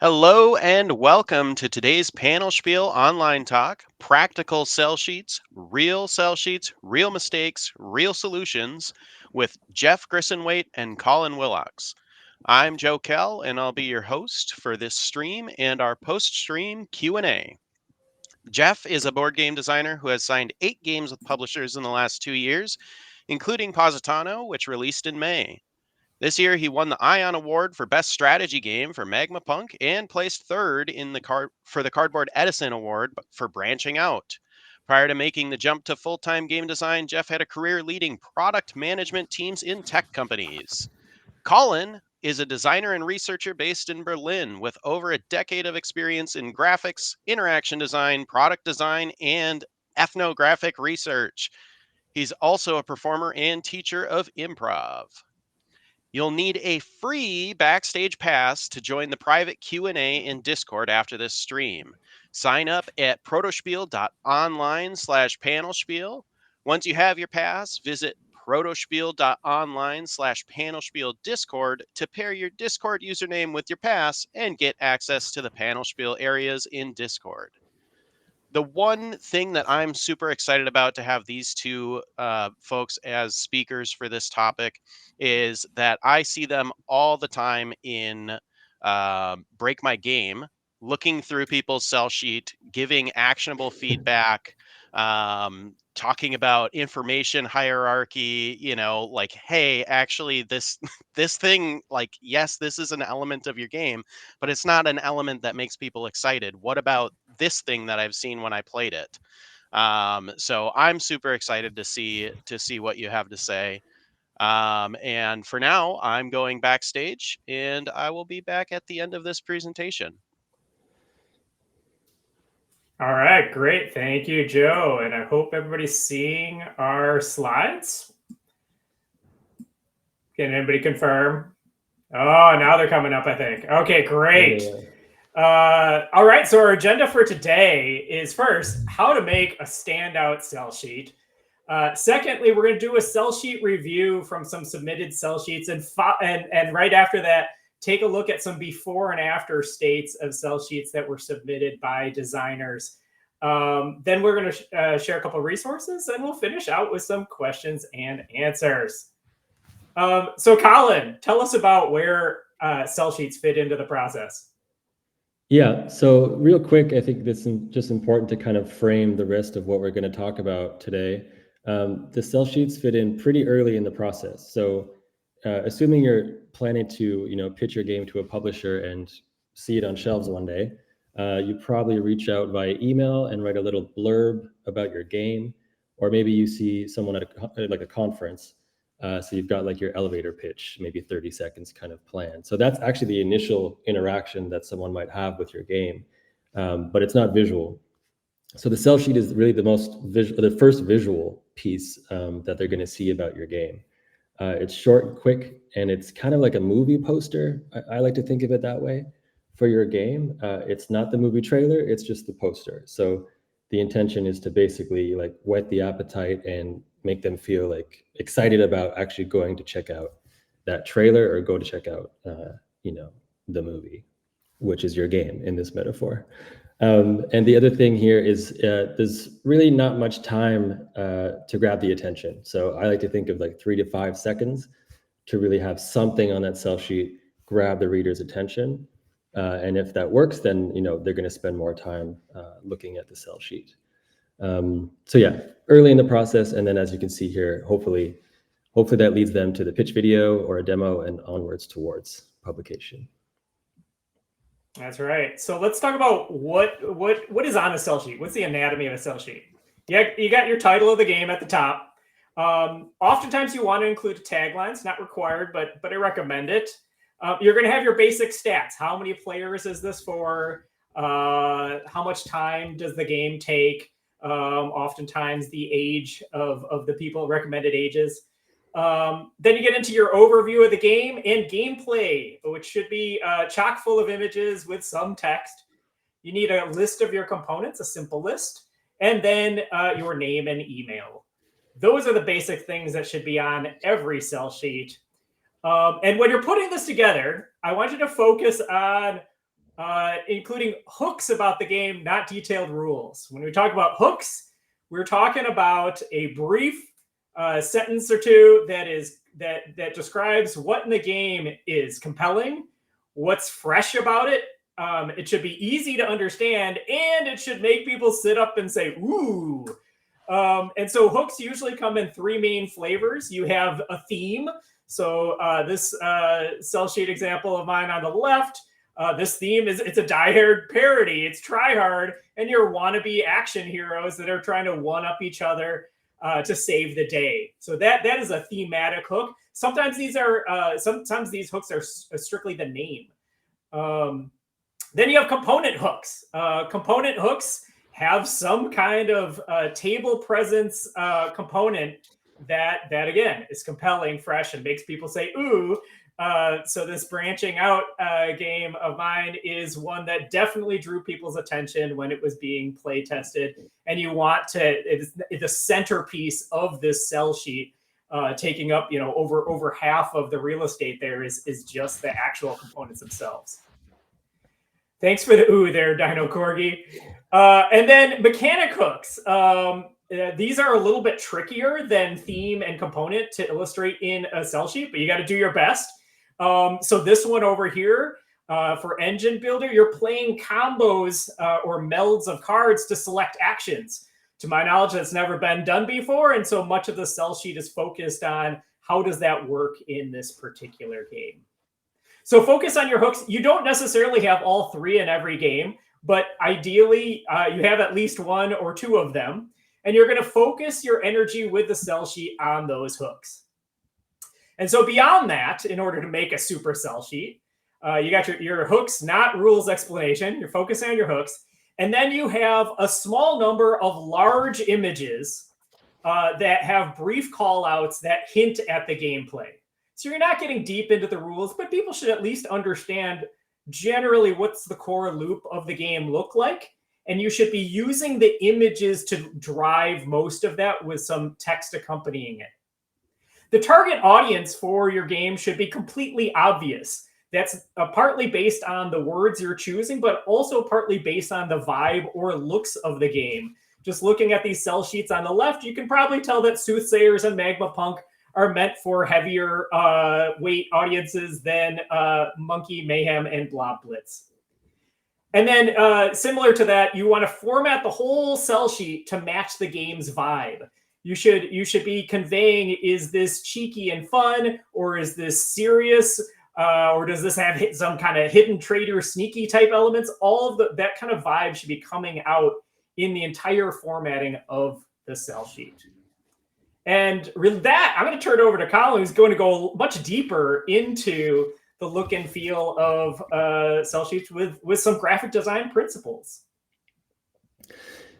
Hello and welcome to today's panel spiel online talk, practical cell sheets, real mistakes, real solutions with Jeff Grissenwaite and Colin Willocks. I'm Joe Kell and I'll be your host for this stream and our post-stream Q&A. Jeff is a board game designer who has signed 8 games with publishers in the last 2 years, including Positano, which released in May. This year, he won the Ion Award for Best Strategy Game for Magma Punk and placed third in for the Cardboard Edison Award for Branching Out. Prior to making the jump to full-time game design, Jeff had a career leading product management teams in tech companies. Colin is a designer and researcher based in Berlin with over a decade of experience in graphics, interaction design, product design, and ethnographic research. He's also a performer and teacher of improv. You'll need a free backstage pass to join the private Q&A in Discord after this stream. Sign up at protospiel.online/panelspiel. Once you have your pass, visit protospiel.online/panelspiel Discord to pair your Discord username with your pass and get access to the panelspiel areas in Discord. The one thing that I'm super excited about to have these two folks as speakers for this topic is that I see them all the time in Break My Game, looking through people's sell sheet, giving actionable feedback, talking about information hierarchy, like, hey, actually this thing, like, yes, this is an element of your game, but it's not an element that makes people excited. What about this thing that I've seen when I played it? So I'm super excited to see what you have to say. And for now, I'm going backstage, and I will be back at the end of this presentation. All right, great. Thank you, Joe. And I hope everybody's seeing our slides. Can anybody confirm? Oh, now they're coming up, I think. Okay, great. All right, so our agenda for today is first, how to make a standout sell sheet. Secondly, we're going to do a sell sheet review from some submitted sell sheets. And right after that, take a look at some before and after states of sell sheets that were submitted by designers. Then we're going to share a couple of resources, and we'll finish out with some questions and answers. So Colin, tell us about where sell sheets fit into the process. Yeah, so real quick, I think this is just important to kind of frame the rest of what we're going to talk about today. The sell sheets fit in pretty early in the process. So assuming you're planning to, pitch your game to a publisher and see it on shelves one day, you probably reach out via email and write a little blurb about your game, or maybe you see someone at a conference. So you've got like your elevator pitch, maybe 30 seconds kind of plan. So that's actually the initial interaction that someone might have with your game, but it's not visual. So the sell sheet is really the first visual piece that they're going to see about your game. It's short and quick, and it's kind of like a movie poster. I like to think of it that way for your game. It's not the movie trailer, it's just the poster. So the intention is to basically like whet the appetite and make them feel like excited about actually going to check out that trailer or go to check out, the movie, which is your game in this metaphor. And the other thing here is there's really not much time to grab the attention. So I like to think of like 3 to 5 seconds to really have something on that sell sheet grab the reader's attention. And if that works, then they're going to spend more time looking at the sell sheet. So yeah, early in the process, and then as you can see here, hopefully that leads them to the pitch video or a demo and onwards towards publication. That's right. So let's talk about what is on a sell sheet. What's the anatomy of a sell sheet? Yeah, you got your title of the game at the top. Oftentimes you want to include taglines, not required, but I recommend it. You're going to have your basic stats. How many players is this for? How much time does the game take? Oftentimes the age of the people, recommended ages. Then you get into your overview of the game and gameplay, which should be chock full of images with some text. You need a list of your components, a simple list, and then your name and email. Those are the basic things that should be on every sell sheet. And when you're putting this together, I want you to focus on including hooks about the game, not detailed rules. When we talk about hooks, we're talking about a brief sentence or two that describes what in the game is compelling, what's fresh about it. It should be easy to understand, and it should make people sit up and say, ooh. And so hooks usually come in three main flavors. You have a theme. So this cell sheet example of mine on the left, this theme it's a die-hard parody. It's try hard, and you're wannabe action heroes that are trying to one-up each other to save the day. So that is a thematic hook. Sometimes these hooks are strictly the name. Then you have component hooks. Component hooks have some kind of table presence component that again is compelling, fresh, and makes people say ooh. So this branching out game of mine is one that definitely drew people's attention when it was being play tested, and you want to it's the centerpiece of this cell sheet, taking up over half of the real estate there is just the actual components themselves. Thanks for the ooh there, Dino Corgi. And then mechanic hooks. These are a little bit trickier than theme and component to illustrate in a cell sheet, but you got to do your best. So this one over here, for engine builder, you're playing combos or melds of cards to select actions. To my knowledge, that's never been done before, and so much of the cell sheet is focused on how does that work in this particular game. So focus on your hooks. You don't necessarily have all three in every game, but ideally you have at least one or two of them, and you're going to focus your energy with the cell sheet on those hooks. And so beyond that, in order to make a super cell sheet, you got your hooks, not rules explanation. You're focusing on your hooks. And then you have a small number of large images that have brief call outs that hint at the gameplay. So you're not getting deep into the rules, but people should at least understand generally what's the core loop of the game look like. And you should be using the images to drive most of that with some text accompanying it. The target audience for your game should be completely obvious. That's partly based on the words you're choosing, but also partly based on the vibe or looks of the game. Just looking at these cell sheets on the left, you can probably tell that Soothsayers and Magma Punk are meant for heavier weight audiences than Monkey Mayhem and Blob Blitz. And then similar to that, you want to format the whole cell sheet to match the game's vibe. You should be conveying, is this cheeky and fun, or is this serious, or does this have some kind of hidden traitor sneaky type elements? All of that kind of vibe should be coming out in the entire formatting of the cell sheet. And with that, I'm going to turn it over to Colin, who's going to go much deeper into the look and feel of cell sheets with some graphic design principles.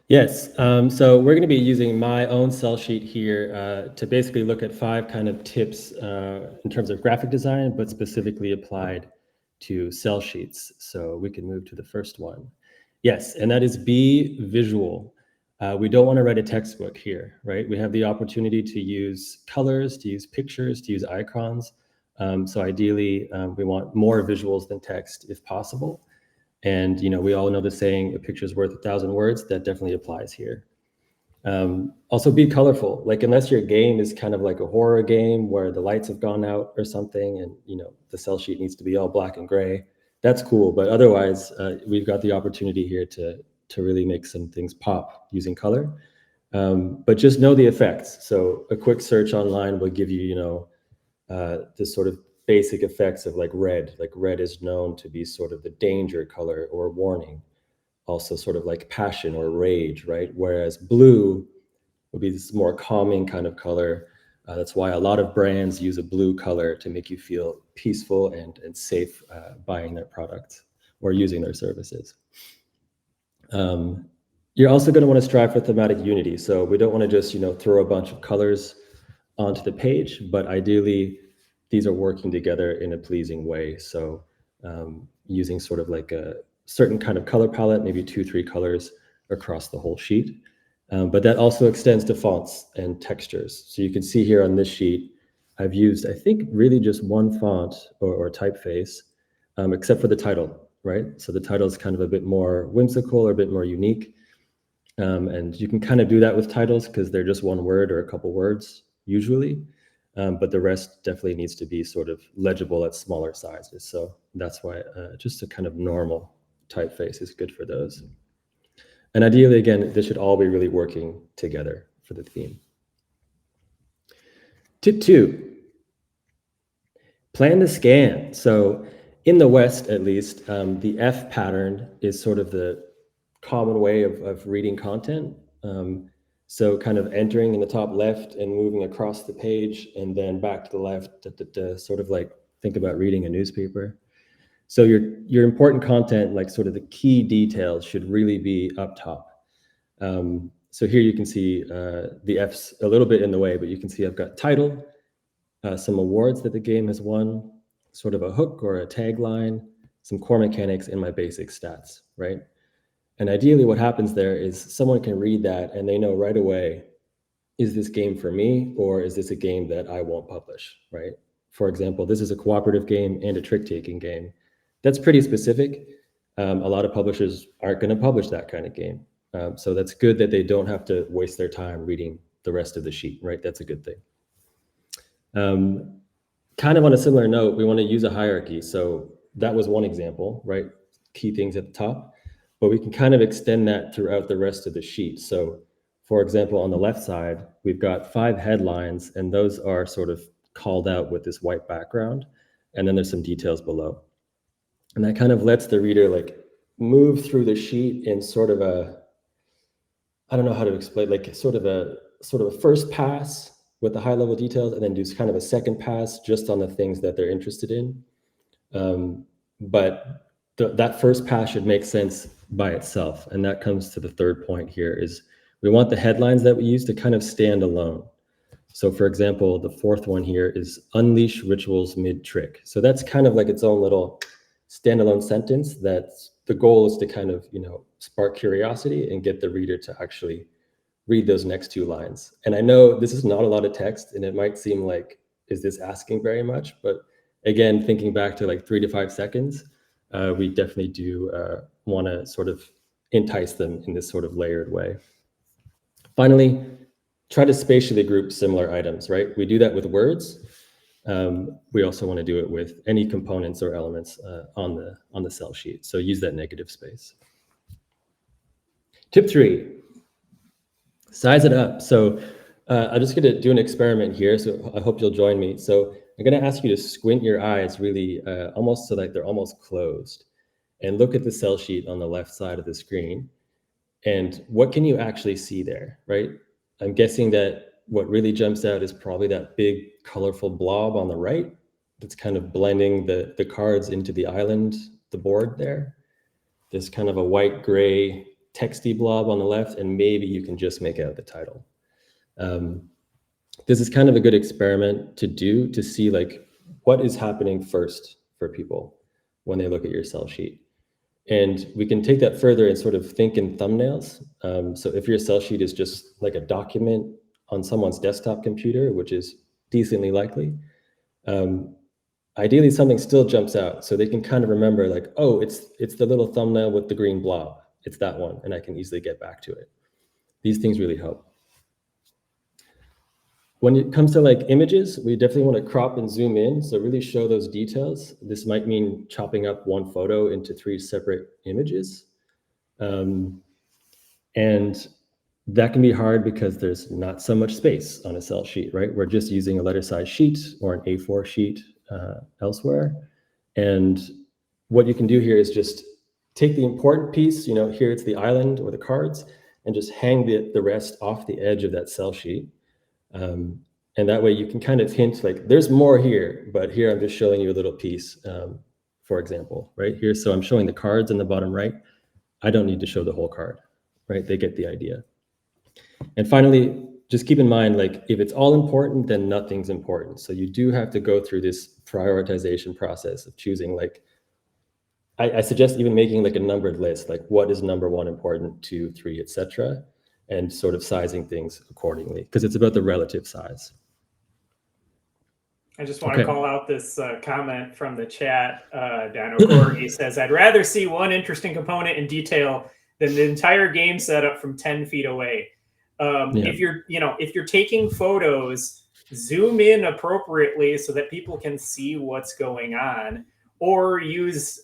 Yes, so we're going to be using my own cell sheet here to basically look at 5 kind of tips in terms of graphic design, but specifically applied to cell sheets. So we can move to the first one. Yes, and that is be visual. We don't want to write a textbook here, right? We have the opportunity to use colors, to use pictures, to use icons. So ideally, we want more visuals than text if possible. And, we all know the saying, a picture's worth 1,000 words. That definitely applies here. Also be colorful. Like, unless your game is kind of like a horror game where the lights have gone out or something, and, the cell sheet needs to be all black and gray, that's cool. But otherwise, we've got the opportunity here to really make some things pop using color. But just know the effects. So a quick search online will give you, this sort of basic effects of like red is known to be sort of the danger color or warning, also sort of like passion or rage, right? Whereas blue would be this more calming kind of color. That's why a lot of brands use a blue color to make you feel peaceful and safe buying their products or using their services. You're also going to want to strive for thematic unity. So we don't want to just, throw a bunch of colors onto the page, but ideally these are working together in a pleasing way. So using sort of like a certain kind of color palette, maybe 2-3 colors across the whole sheet. But that also extends to fonts and textures. So you can see here on this sheet, I've used, I think, really just one font or typeface, except for the title. right? So the title is kind of a bit more whimsical or a bit more unique. And you can kind of do that with titles because they're just one word or a couple words usually. But the rest definitely needs to be sort of legible at smaller sizes. So that's why just a kind of normal typeface is good for those. And ideally, again, this should all be really working together for the theme. Tip 2, plan the scan. So in the West, at least, the F pattern is sort of the common way of reading content. So kind of entering in the top left and moving across the page and then back to the left, sort of like think about reading a newspaper. So your important content, like sort of the key details, should really be up top. So here you can see the F's a little bit in the way, but you can see I've got title, some awards that the game has won, sort of a hook or a tagline, some core mechanics, and my basic stats, right? And ideally what happens there is someone can read that and they know right away, is this game for me or is this a game that I won't publish, right? For example, this is a cooperative game and a trick-taking game. That's pretty specific. A lot of publishers aren't going to publish that kind of game. So that's good that they don't have to waste their time reading the rest of the sheet, right? That's a good thing. Kind of on a similar note, we want to use a hierarchy. So that was one example, right? Key things at the top, but we can kind of extend that throughout the rest of the sheet. So for example, on the left side, we've got 5 headlines and those are sort of called out with this white background. And then there's some details below. And that kind of lets the reader like move through the sheet in sort of a, I don't know how to explain, like sort of a first pass with the high level details and then do kind of a second pass just on the things that they're interested in. But that first pass should make sense by itself. And that comes to the third point here is we want the headlines that we use to kind of stand alone. So for example, the fourth one here is unleash rituals mid-trick. So that's kind of like its own little standalone sentence that the goal is to kind of, spark curiosity and get the reader to actually read those next 2 lines. And I know this is not a lot of text and it might seem like, is this asking very much? But again, thinking back to like 3 to 5 seconds, we definitely do want to sort of entice them in this sort of layered way. Finally, try to spatially group similar items, right? We do that with words. We also want to do it with any components or elements on the cell sheet. So use that negative space. Tip 3, size it up. So I'm just going to do an experiment here. So I hope you'll join me. So I'm going to ask you to squint your eyes really almost so that they're almost closed and look at the cell sheet on the left side of the screen. And what can you actually see there, right? I'm guessing that what really jumps out is probably that big colorful blob on the right that's kind of blending the cards into the island, the board there. There's kind of a white gray texty blob on the left, and maybe you can just make out the title. This is kind of a good experiment to do to see like what is happening first for people when they look at your cell sheet. And we can take that further and sort of think in thumbnails. So if your cell sheet is just like a document on someone's desktop computer, which is decently likely, ideally something still jumps out so they can kind of remember like, oh, it's the little thumbnail with the green blob. It's that one, and I can easily get back to it. These things really help. When it comes to like images, we definitely want to crop and zoom in. So really show those details. This might mean chopping up one photo into 3 separate images. And that can be hard because there's not so much space on a cell sheet, right? We're just using a letter size sheet or an A4 sheet elsewhere. And what you can do here is just take the important piece, here it's the island or the cards, and just hang the rest off the edge of that cell sheet. And that way you can kind of hint like there's more here, but here I'm just showing you a little piece, for example, right here. So I'm showing the cards in the bottom right. I don't need to show the whole card, right? They get the idea. And finally, just keep in mind, like if it's all important, then nothing's important. So you do have to go through this prioritization process of choosing like, I suggest even making like a numbered list, like what is number 1 important, 2, 3, etc., and sort of sizing things accordingly, because it's about the relative size. I just want to Okay. call out this comment from the chat. Dan O'Corgi says, I'd rather see one interesting component in detail than the entire game setup from 10 feet away. Yeah. If you're taking photos, zoom in appropriately so that people can see what's going on, or use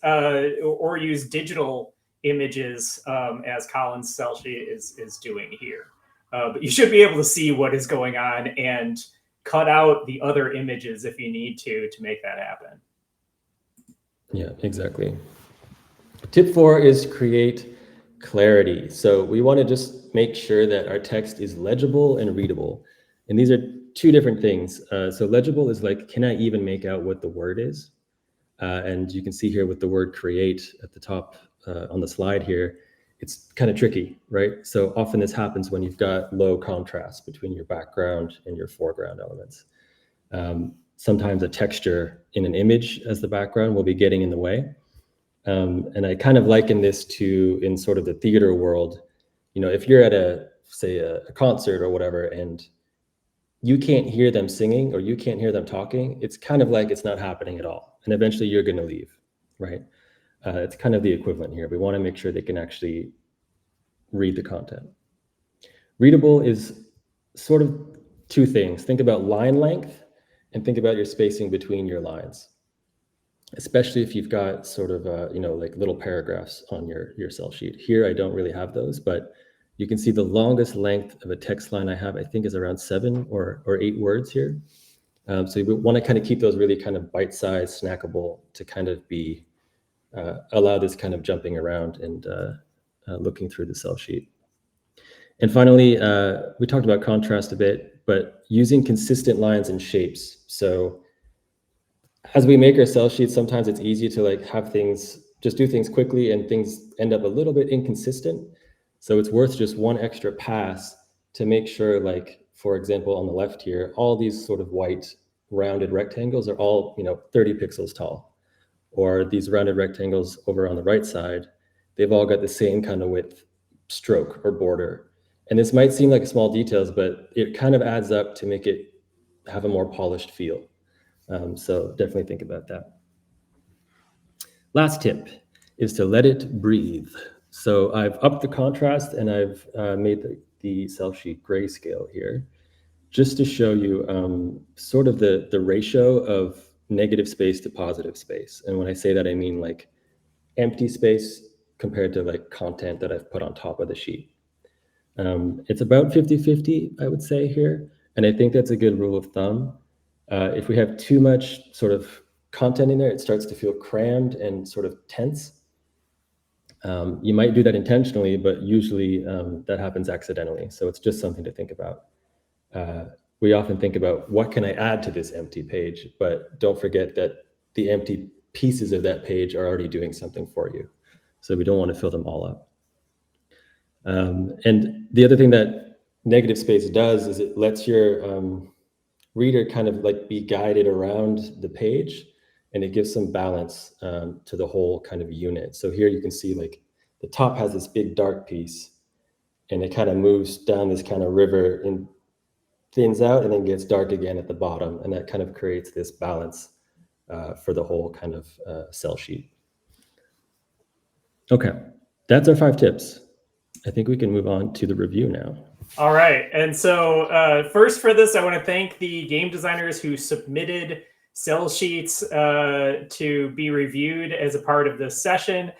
digital images, as Colin's cell sheet is doing here. But you should be able to see what is going on and cut out the other images if you need to make that happen. Yeah, exactly. Tip 4 is create clarity. So we want to just make sure that our text is legible and readable. And these are two different things. So legible is like, can I even make out what the word is? And you can see here with the word create at the top on the slide here, it's kind of tricky, right? So often this happens when you've got low contrast between your background and your foreground elements. Sometimes a texture in an image as the background will be getting in the way. And I kind of liken this to, in sort of the theater world, if you're at a concert or whatever, and you can't hear them singing or you can't hear them talking, it's kind of like it's not happening at all. And eventually you're going to leave, right? It's kind of the equivalent here. We want to make sure they can actually read the content. Readable is sort of two things. Think about line length and think about your spacing between your lines, especially if you've got sort of, like little paragraphs on your cell sheet. Here, I don't really have those, but you can see the longest length of a text line I have, I think, is around 7 or 8 words here. So you want to kind of keep those really kind of bite-sized, snackable to kind of be, allow this kind of jumping around and looking through the cell sheet. And finally, we talked about contrast a bit, but using consistent lines and shapes. So as we make our cell sheets, sometimes it's easy to like have things, just do things quickly and things end up a little bit inconsistent. So it's worth just one extra pass to make sure, like, for example, on the left here, all these sort of white rounded rectangles are all, 30 pixels tall. Or these rounded rectangles over on the right side, they've all got the same kind of width stroke or border. And this might seem like small details, but it kind of adds up to make it have a more polished feel. So definitely think about that. Last tip is to let it breathe. So I've upped the contrast and I've made the cell sheet grayscale here, just to show you sort of the ratio of negative space to positive space. And when I say that, I mean like empty space compared to like content that I've put on top of the sheet. It's about 50-50, I would say here. And I think that's a good rule of thumb. If we have too much sort of content in there, it starts to feel crammed and sort of tense. You might do that intentionally, but usually that happens accidentally. So it's just something to think about. We often think about what can I add to this empty page, but don't forget that the empty pieces of that page are already doing something for you. So we don't want to fill them all up. And the other thing that negative space does is it lets your reader kind of like be guided around the page, and it gives some balance to the whole kind of unit. So here you can see like the top has this big dark piece, and it kind of moves down this kind of river and thins out and then gets dark again at the bottom. And that kind of creates this balance for the whole kind of cell sheet. Okay, that's our 5 tips. I think we can move on to the review now. All right. And so first for this, I want to thank the game designers who submitted cell sheets to be reviewed as a part of this session.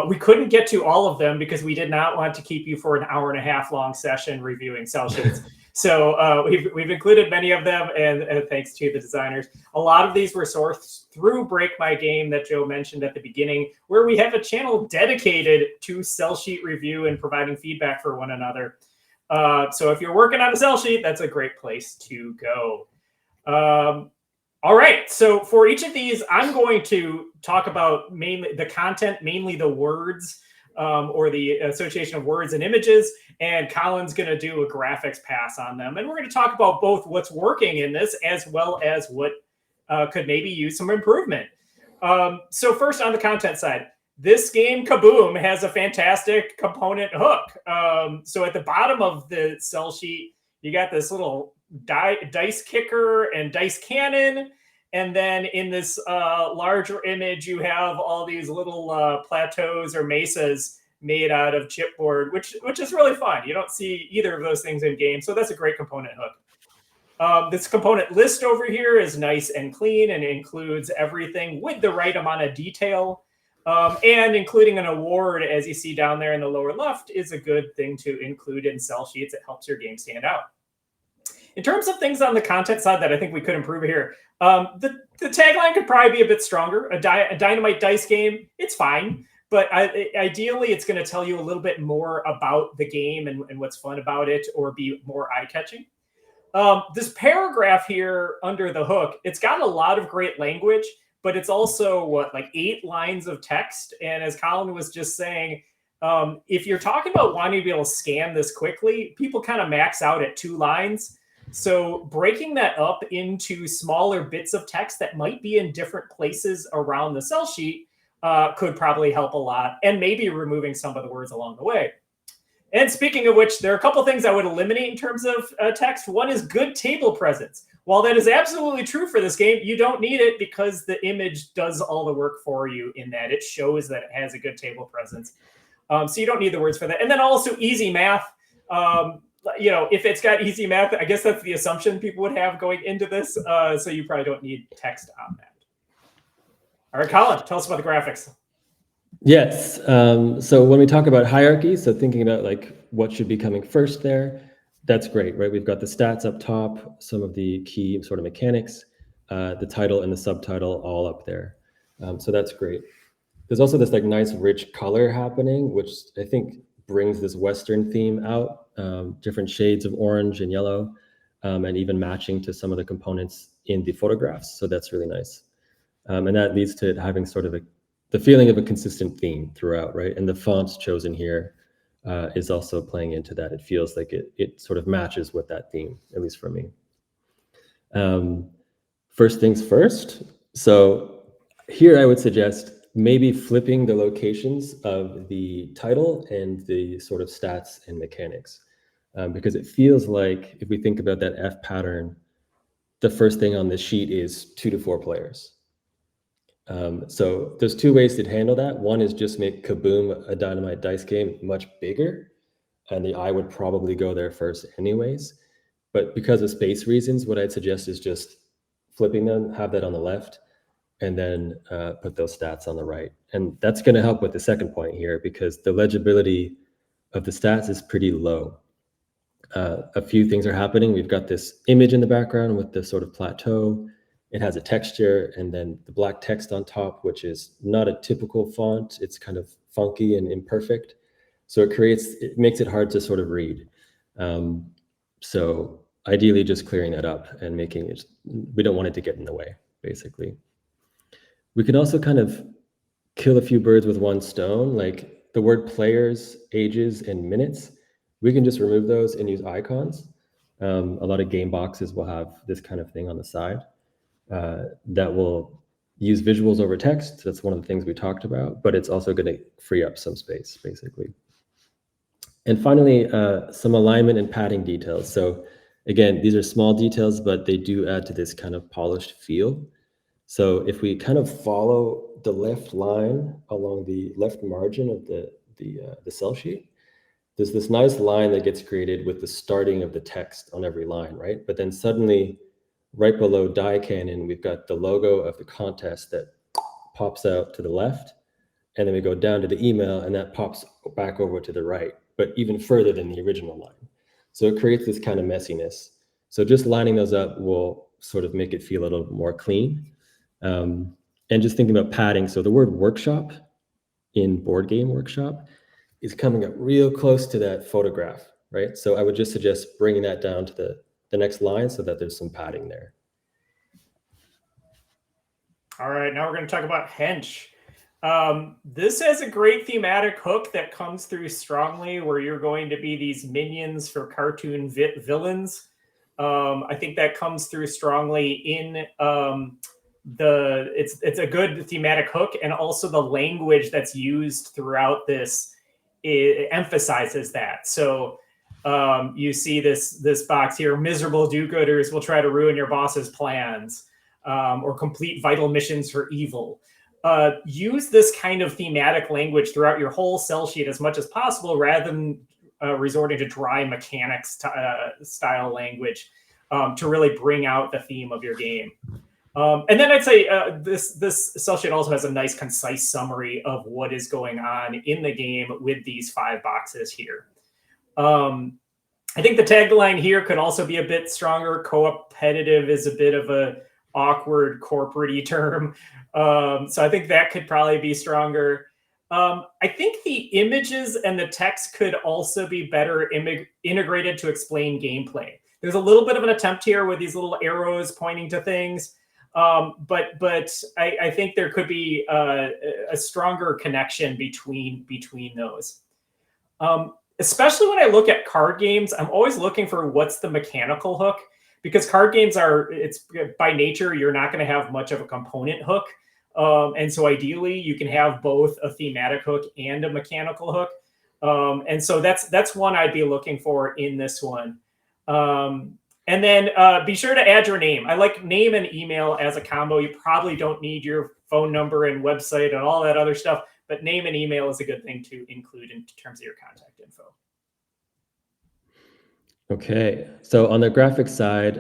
We couldn't get to all of them because we did not want to keep you for an 1.5 hour long session reviewing cell sheets. So we've included many of them, and thanks to the designers. A lot of these were sourced through Break My Game that Joe mentioned at the beginning, where we have a channel dedicated to cell sheet review and providing feedback for one another. So if you're working on a cell sheet, that's a great place to go. All right, so for each of these, I'm going to talk about mainly the content, mainly the words, or the association of words and images, and Colin's going to do a graphics pass on them. And we're going to talk about both what's working in this as well as what could maybe use some improvement. So first on the content side, this game, Kaboom, has a fantastic component hook. So at the bottom of the cell sheet, you got this little dice kicker and dice cannon. And then in this larger image, you have all these little plateaus or mesas made out of chipboard, which is really fun. You don't see either of those things in game, so that's a great component hook. This component list over here is nice and clean and includes everything with the right amount of detail. And including an award, as you see down there in the lower left, is a good thing to include in sell sheets. It helps your game stand out. In terms of things on the content side that I think we could improve here, the tagline could probably be a bit stronger. A dynamite dice game, it's fine. But ideally, it's going to tell you a little bit more about the game and what's fun about it, or be more eye-catching. This paragraph here under the hook, it's got a lot of great language, but it's also, like 8 lines of text. And as Colin was just saying, if you're talking about wanting to be able to scan this quickly, people kind of max out at 2 lines. So breaking that up into smaller bits of text that might be in different places around the sell sheet could probably help a lot, and maybe removing some of the words along the way. And speaking of which, there are a couple things I would eliminate in terms of text. One is good table presence. While that is absolutely true for this game, you don't need it because the image does all the work for you in that. It shows that it has a good table presence. So you don't need the words for that. And then also easy math. If it's got easy math, I guess that's the assumption people would have going into this. So you probably don't need text on that. All right, Colin, tell us about the graphics. Yes. So when we talk about hierarchy, so thinking about like what should be coming first there, that's great, right? We've got the stats up top, some of the key sort of mechanics, the title and the subtitle all up there. So that's great. There's also this like nice rich color happening, which I think brings this Western theme out, different shades of orange and yellow, and even matching to some of the components in the photographs. So that's really nice. And that leads to it having sort of the feeling of a consistent theme throughout, right? And the fonts chosen here is also playing into that. It feels like it sort of matches with that theme, at least for me. First things first. So here I would suggest maybe flipping the locations of the title and the sort of stats and mechanics, because it feels like if we think about that F pattern, the first thing on this sheet is 2 to 4 players. So there's 2 ways to handle that. One is just make Kaboom, a dynamite dice game, much bigger, and the eye would probably go there first anyways. But because of space reasons, what I'd suggest is just flipping them, have that on the left, and then put those stats on the right. And that's going to help with the second point here, because the legibility of the stats is pretty low. A few things are happening. We've got this image in the background with the sort of plateau. It has a texture, and then the black text on top, which is not a typical font. It's kind of funky and imperfect. So it makes it hard to sort of read. So ideally just clearing that up and making it, we don't want it to get in the way, basically. We can also kind of kill a few birds with one stone, like the word players, ages, and minutes. We can just remove those and use icons. A lot of game boxes will have this kind of thing on the side. That will use visuals over text. That's one of the things we talked about, but it's also going to free up some space, basically. And finally, some alignment and padding details. So again, these are small details, but they do add to this kind of polished feel. So if we kind of follow the left line along the left margin of the cell sheet, there's this nice line that gets created with the starting of the text on every line, right? But then suddenly, right below Die Cannon, we've got the logo of the contest that pops out to the left. And then we go down to the email, and that pops back over to the right, but even further than the original line. So it creates this kind of messiness. So just lining those up will sort of make it feel a little more clean. And just thinking about padding. So the word workshop in Board Game Workshop is coming up real close to that photograph, right? So I would just suggest bringing that down to the next line so that there's some padding there. All right, now we're going to talk about Hench. This has a great thematic hook that comes through strongly, where you're going to be these minions for cartoon villains. I think that comes through strongly in it's a good thematic hook, and also the language that's used throughout this, it emphasizes that. So you see this box here: miserable do-gooders will try to ruin your boss's plans. or complete vital missions for evil. Use this kind of thematic language throughout your whole cell sheet as much as possible, rather than resorting to dry mechanics style language to really bring out the theme of your game. And then I'd say this cell sheet also has a nice, concise summary of what is going on in the game with these 5 boxes here. I think the tagline here could also be a bit stronger. Co-competitive is a bit of a awkward corporate-y term. So I think that could probably be stronger. I think the images and the text could also be better integrated to explain gameplay. There's a little bit of an attempt here with these little arrows pointing to things. But I think there could be a stronger connection between those. Especially when I look at card games, I'm always looking for what's the mechanical hook, because card games it's by nature, you're not going to have much of a component hook. And so ideally you can have both a thematic hook and a mechanical hook. And so that's one I'd be looking for in this one. And then be sure to add your name. I like name and email as a combo. You probably don't need your phone number and website and all that other stuff, but name and email is a good thing to include in terms of your contact info. Okay, so on the graphics side,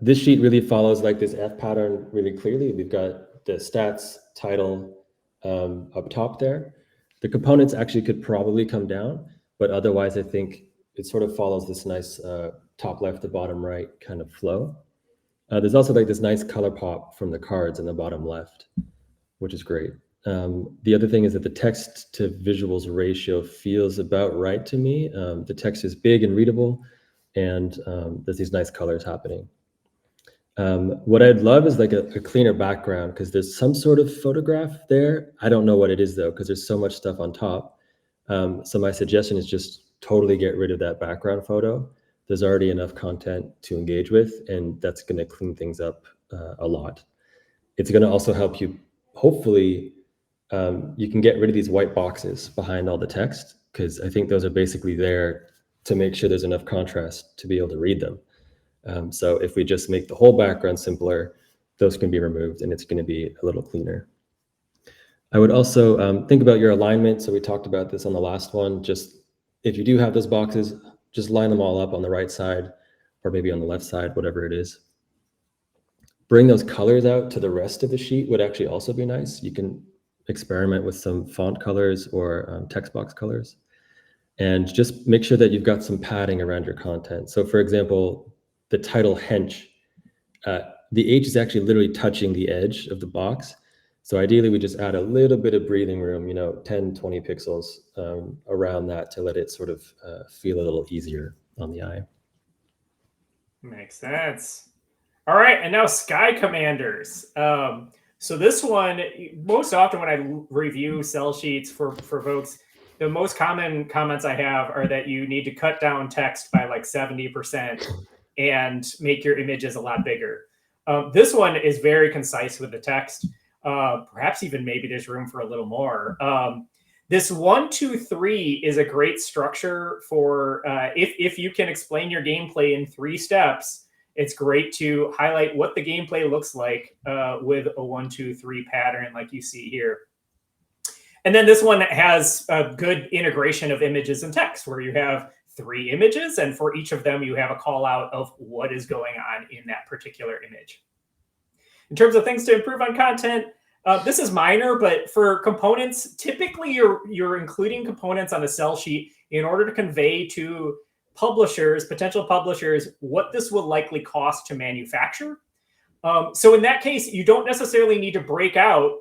this sheet really follows like this F pattern really clearly. We've got the stats title up top there. The components actually could probably come down, but otherwise I think it sort of follows this nice top left to bottom right kind of flow. There's also like this nice color pop from the cards in the bottom left, which is great. The other thing is that the text to visuals ratio feels about right to me. The text is big and readable, and there's these nice colors happening. What I'd love is like a cleaner background, because there's some sort of photograph there. I don't know what it is though, because there's so much stuff on top. So my suggestion is just totally get rid of that background photo. There's already enough content to engage with, and that's going to clean things up a lot. It's going to also help you, hopefully, you can get rid of these white boxes behind all the text, because I think those are basically there to make sure there's enough contrast to be able to read them. So if we just make the whole background simpler, those can be removed and it's going to be a little cleaner. I would also think about your alignment. So we talked about this on the last one. Just if you do have those boxes, just line them all up on the right side or maybe on the left side, whatever it is. Bring those colors out to the rest of the sheet would actually also be nice. You can experiment with some font colors or text box colors. And just make sure that you've got some padding around your content. So for example, the title hench, the H is actually literally touching the edge of the box. So ideally we just add a little bit of breathing room, 10, 20 pixels around that to let it sort of feel a little easier on the eye. Makes sense. All right, and now Sky Commanders. So this one, most often when I review cell sheets for folks, the most common comments I have are that you need to cut down text by like 70% and make your images a lot bigger. This one is very concise with the text. Perhaps even maybe there's room for a little more. This 1, 2, 3 is a great structure for if you can explain your gameplay in 3 steps. It's great to highlight what the gameplay looks like with a 1, 2, 3 pattern like you see here. And then this one has a good integration of images and text where you have 3 images, and for each of them you have a call out of what is going on in that particular image. In terms of things to improve on content, this is minor, but for components, typically you're including components on a cell sheet in order to convey to publishers, potential publishers, what this will likely cost to manufacture. So in that case, you don't necessarily need to break out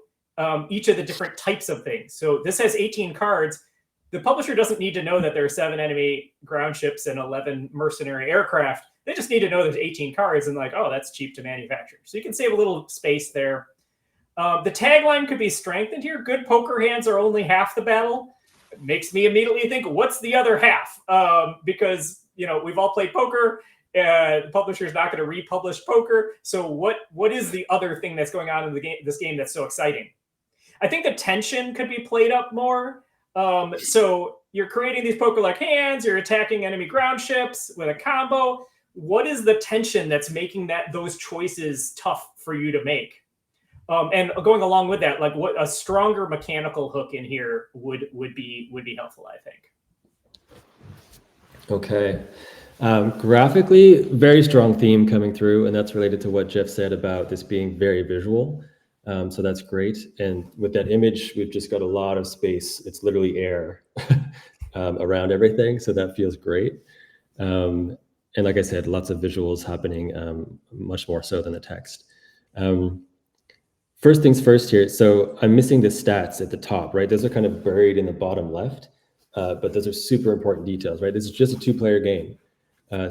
each of the different types of things. So this has 18 cards. The publisher doesn't need to know that there are 7 enemy ground ships and 11 mercenary aircraft. They just need to know there's 18 cards and like, oh, that's cheap to manufacture. So you can save a little space there. The tagline could be strengthened here. Good poker hands are only half the battle. It makes me immediately think, what's the other half? Because we've all played poker. The publisher's not going to republish poker. So what is the other thing that's going on in this game that's so exciting? I think the tension could be played up more. So you're creating these poker-like hands. You're attacking enemy ground ships with a combo. what is the tension that's making those choices tough for you to make? And going along with that, like what a stronger mechanical hook in here would be helpful, I think. Okay. Graphically, very strong theme coming through, and that's related to what Jeff said about this being very visual. So that's great. And with that image, we've just got a lot of space. It's literally air around everything. So that feels great. And like I said, lots of visuals happening, much more so than the text. First things first here. So I'm missing the stats at the top, right? Those are kind of buried in the bottom left, but those are super important details, right? This is just a 2-player game.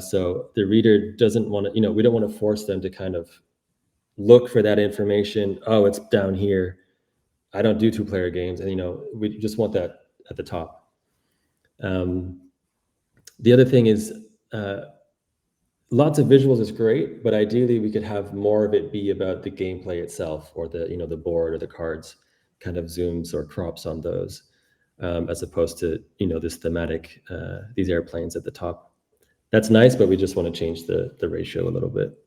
So the reader doesn't want to, we don't want to force them to kind of look for that information. Oh, it's down here. I don't do 2-player games. And, we just want that at the top. The other thing is, lots of visuals is great, but ideally we could have more of it be about the gameplay itself, or the the board or the cards, kind of zooms or crops on those, as opposed to this thematic, these airplanes at the top. That's nice, but we just want to change the ratio a little bit.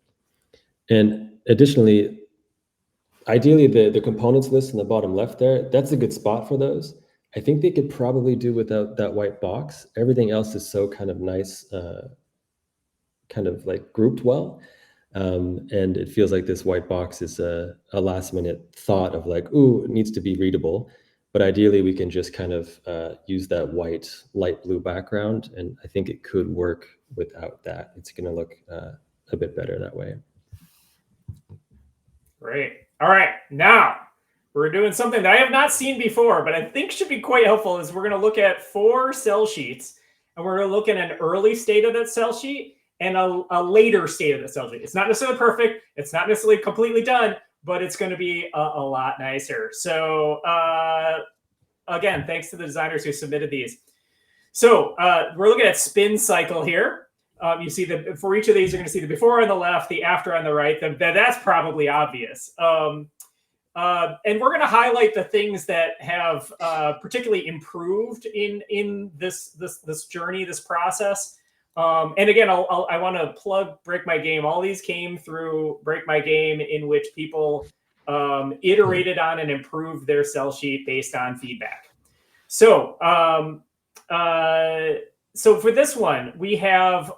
And additionally, ideally the components list in the bottom left there, that's a good spot for those. I think they could probably do without that white box. Everything else is so kind of nice, kind of like grouped well. And it feels like this white box is a last minute thought of like, ooh, it needs to be readable. But ideally we can just kind of use that white light blue background. And I think it could work without that. It's going to look a bit better that way. Great. All right. Now we're doing something that I have not seen before, but I think should be quite helpful. Is we're going to look at 4 cell sheets, and we're going to look at an early state of that cell sheet and a later state of the cell sheet. It's not necessarily perfect. It's not necessarily completely done, but it's going to be a lot nicer. So again, thanks to the designers who submitted these. So we're looking at spin cycle here. You see that for each of these, you're going to see the before on the left, the after on the right. That's probably obvious. And we're going to highlight the things that have particularly improved in this journey, this process. And again, I want to plug Break My Game. All these came through Break My Game, in which people iterated on and improved their cell sheet based on feedback. So, so for this one, we have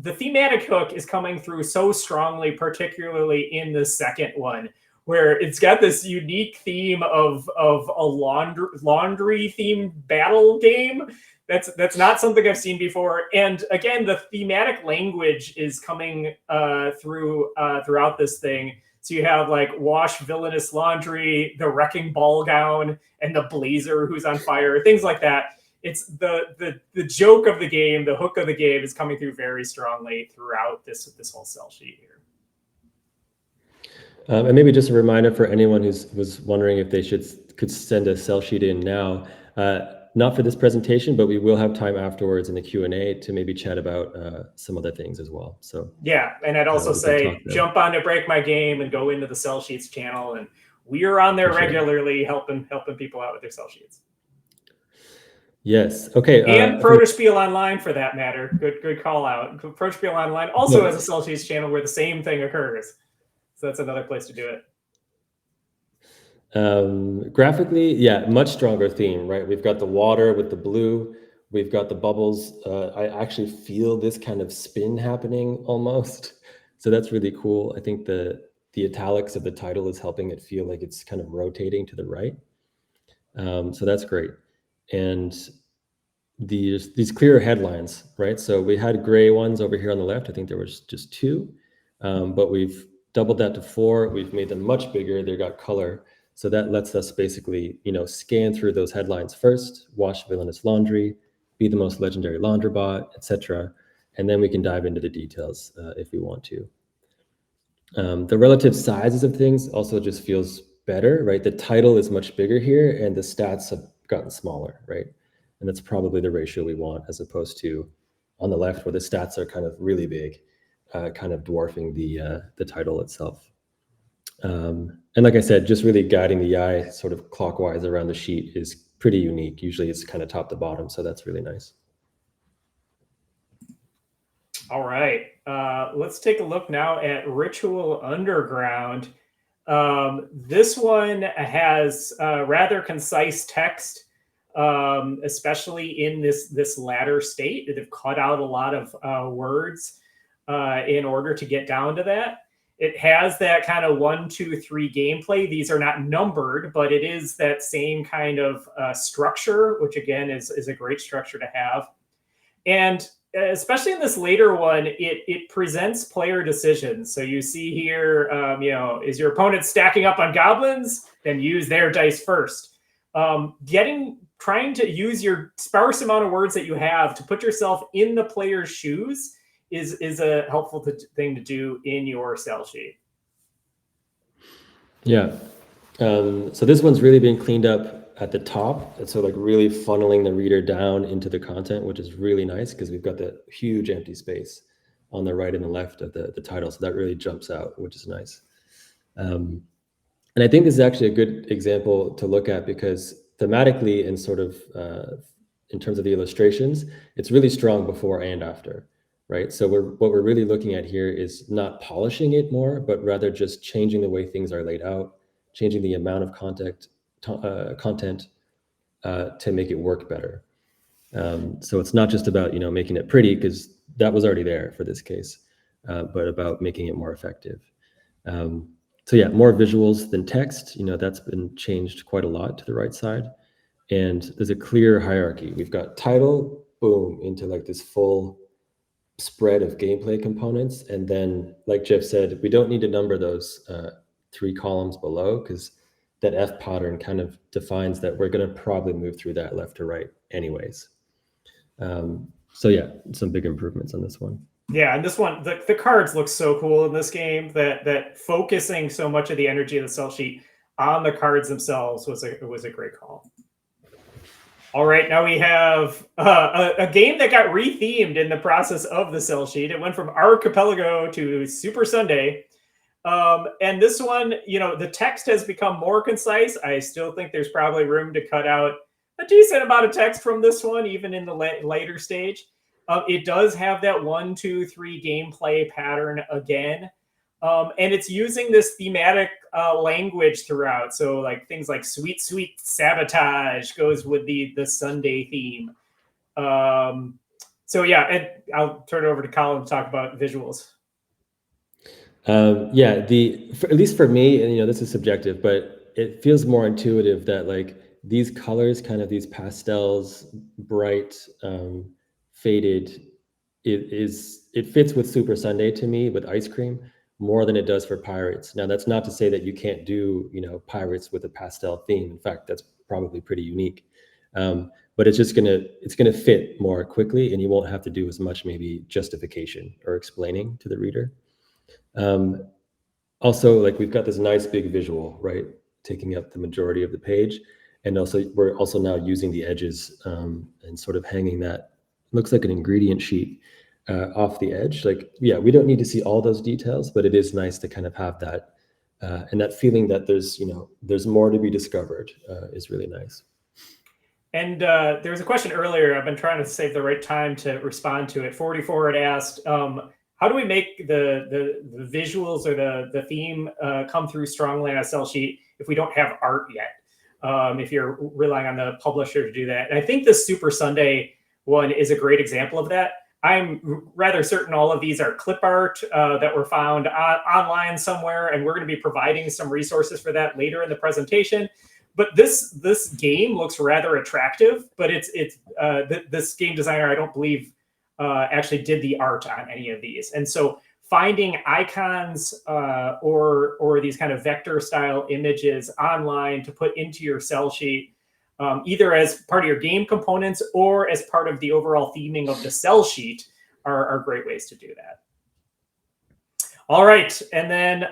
the thematic hook is coming through so strongly, particularly in the second one, where it's got this unique theme of a laundry themed battle game. That's not something I've seen before. And again, the thematic language is coming throughout this thing. So you have like wash villainous laundry, the wrecking ball gown, and the blazer who's on fire, things like that. It's the joke of the game, the hook of the game is coming through very strongly throughout this whole cell sheet here. And maybe just a reminder for anyone was wondering if they could send a cell sheet in now. Not for this presentation, but we will have time afterwards in the Q&A to maybe chat about some other things as well. So yeah, and I'd also say jump on to Break My Game and go into the cell sheets channel, and we are on there regularly helping people out with their cell sheets. Yes. Okay. And Protospiel Online, for that matter. Good call out. Protospiel Online also has a cell sheets channel where the same thing occurs. So that's another place to do it. Graphically, yeah, much stronger theme, right? We've got the water with the blue. We've got the bubbles. I actually feel this kind of spin happening almost. So that's really cool. I think the italics of the title is helping it feel like it's kind of rotating to the right. So that's great. And these clearer headlines, right? So we had gray ones over here on the left. I think there was just 2, but we've doubled that to 4. We've made them much bigger. They got color. So that lets us basically, scan through those headlines first, wash villainous laundry, be the most legendary laundrobot, etc. And then we can dive into the details if we want to. The relative sizes of things also just feels better, right? The title is much bigger here and the stats have gotten smaller, right? And that's probably the ratio we want, as opposed to on the left where the stats are kind of really big, kind of dwarfing the title itself. And like I said, just really guiding the eye sort of clockwise around the sheet is pretty unique. Usually it's kind of top to bottom, so that's really nice. All right. Let's take a look now at Ritual Underground. This one has rather concise text, especially in this latter state. They've cut out a lot of words in order to get down to that. It has that kind of 1, 2, 3 gameplay. These are not numbered, but it is that same kind of structure, which again is a great structure to have. And especially in this later one, it presents player decisions. So you see here, is your opponent stacking up on goblins? Then use their dice first. Trying to use your sparse amount of words that you have to put yourself in the player's shoes is a helpful thing to do in your cell sheet. Yeah. So this one's really been cleaned up at the top. And so like really funneling the reader down into the content, which is really nice because we've got the huge empty space on the right and the left of the title. So that really jumps out, which is nice. And I think this is actually a good example to look at because thematically and sort of in terms of the illustrations, it's really strong before and after, right? So what we're really looking at here is not polishing it more, but rather just changing the way things are laid out, changing the amount of content to make it work better. So it's not just about making it pretty because that was already there for this case, but about making it more effective. So yeah, more visuals than text. That's been changed quite a lot to the right side, and there's a clear hierarchy. We've got title, boom, into like this full spread of gameplay components, and then like Jeff said, we don't need to number those 3 columns below because that F pattern kind of defines that we're going to probably move through that left to right anyways. So yeah, some big improvements on this one. Yeah, and this one, the cards look so cool in this game that focusing so much of the energy of the cell sheet on the cards themselves was a great call. All right, now we have a game that got rethemed in the process of the cell sheet. It went from Archipelago to Super Sunday. And this one, the text has become more concise. I still think there's probably room to cut out a decent amount of text from this one, even in the later stage. It does have that 1, 2, 3 gameplay pattern again. And it's using this thematic language throughout. So like things like sweet, sweet sabotage goes with the Sunday theme. So yeah, and I'll turn it over to Colin to talk about visuals. Yeah, at least for me, and this is subjective, but it feels more intuitive that like these colors, kind of these pastels, bright, faded, it fits with Super Sunday to me with ice cream more than it does for Pirates. Now that's not to say that you can't do Pirates with a pastel theme. In fact, that's probably pretty unique. But it's gonna fit more quickly, and you won't have to do as much maybe justification or explaining to the reader. Also, like we've got this nice big visual, right, taking up the majority of the page, and also we're also now using the edges and sort of hanging that looks like an ingredient sheet off the edge. Like, yeah, we don't need to see all those details, but it is nice to kind of have that and that feeling that there's more to be discovered is really nice. And there was a question earlier. I've been trying to save the right time to respond to it. 44 had asked, how do we make the visuals or the theme come through strongly on a cell sheet if we don't have art yet? If you're relying on the publisher to do that. And I think the Super Sunday one is a great example of that. I'm rather certain all of these are clip art that were found online somewhere, and we're going to be providing some resources for that later in the presentation. But this game looks rather attractive, but this game designer, I don't believe, actually did the art on any of these. And so finding icons or these kind of vector style images online to put into your cell sheet, either as part of your game components or as part of the overall theming of the cell sheet are great ways to do that. All right, and then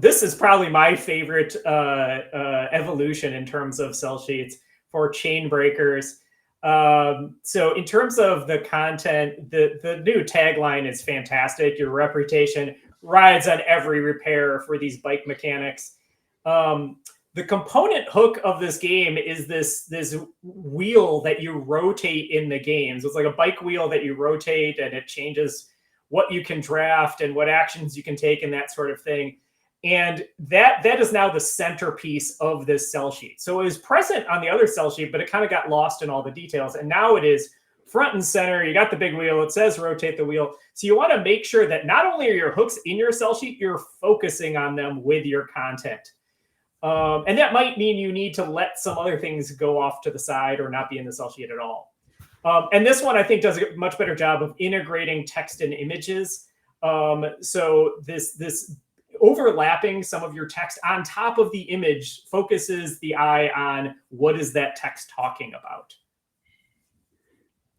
this is probably my favorite evolution in terms of cell sheets for chain breakers. So in terms of the content, the new tagline is fantastic. Your reputation rides on every repair for these bike mechanics. The component hook of this game is this wheel that you rotate in the game. So it's like a bike wheel that you rotate, and it changes what you can draft and what actions you can take and that sort of thing. And that is now the centerpiece of this cell sheet. So it was present on the other cell sheet, but it kind of got lost in all the details. And now it is front and center. You got the big wheel. It says rotate the wheel. So you want to make sure that not only are your hooks in your cell sheet, you're focusing on them with your content. And that might mean you need to let some other things go off to the side or not be in the cell sheet at all. And this one, I think, does a much better job of integrating text and images. So this overlapping some of your text on top of the image focuses the eye on what is that text talking about.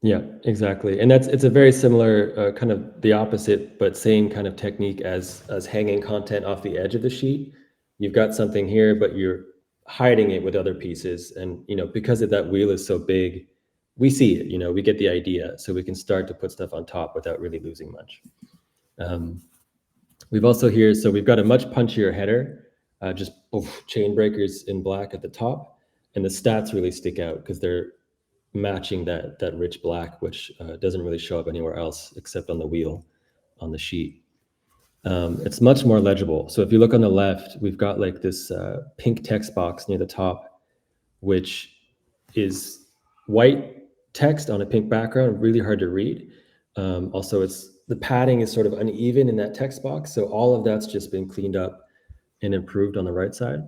Yeah, exactly. And it's a very similar kind of the opposite, but same kind of technique as hanging content off the edge of the sheet. You've got something here, but you're hiding it with other pieces. And, because that wheel is so big, we see it, we get the idea. So we can start to put stuff on top without really losing much. We've also here, so we've got a much punchier header, just chain breakers in black at the top. And the stats really stick out because they're matching that rich black, which doesn't really show up anywhere else except on the wheel on the sheet. It's much more legible. So if you look on the left, we've got like this pink text box near the top, which is white text on a pink background, really hard to read. Also, the padding is sort of uneven in that text box. So all of that's just been cleaned up and improved on the right side.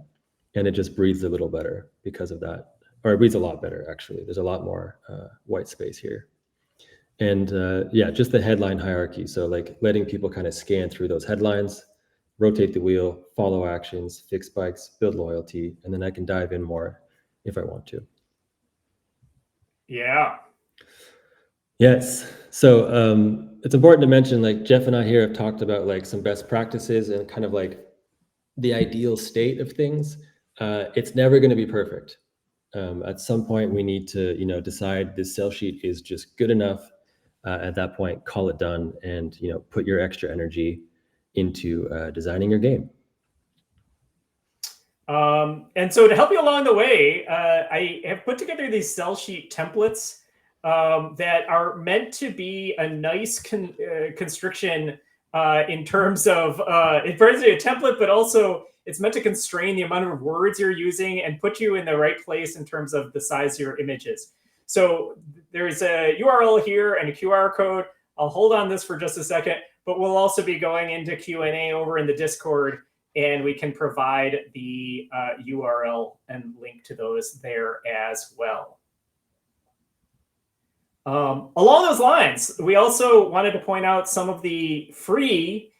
And it just breathes a little better because of that. Or it reads a lot better, actually. There's a lot more white space here. And just the headline hierarchy. So like letting people kind of scan through those headlines, rotate the wheel, follow actions, fix spikes, build loyalty, and then I can dive in more if I want to. Yeah. Yes. So it's important to mention, like Jeff and I here have talked about like some best practices and kind of like the ideal state of things. It's never going to be perfect. At some point, we need to, decide this cell sheet is just good enough. At that point, call it done, and put your extra energy into designing your game. And so to help you along the way, I have put together these cell sheet templates that are meant to be a nice constriction in terms of it's basically a template, but also it's meant to constrain the amount of words you're using and put you in the right place in terms of the size of your images. So there's a URL here and a QR code. I'll hold on this for just a second, but we'll also be going into Q&A over in the Discord, and we can provide the URL and link to those there as well. Along those lines, we also wanted to point out some of the free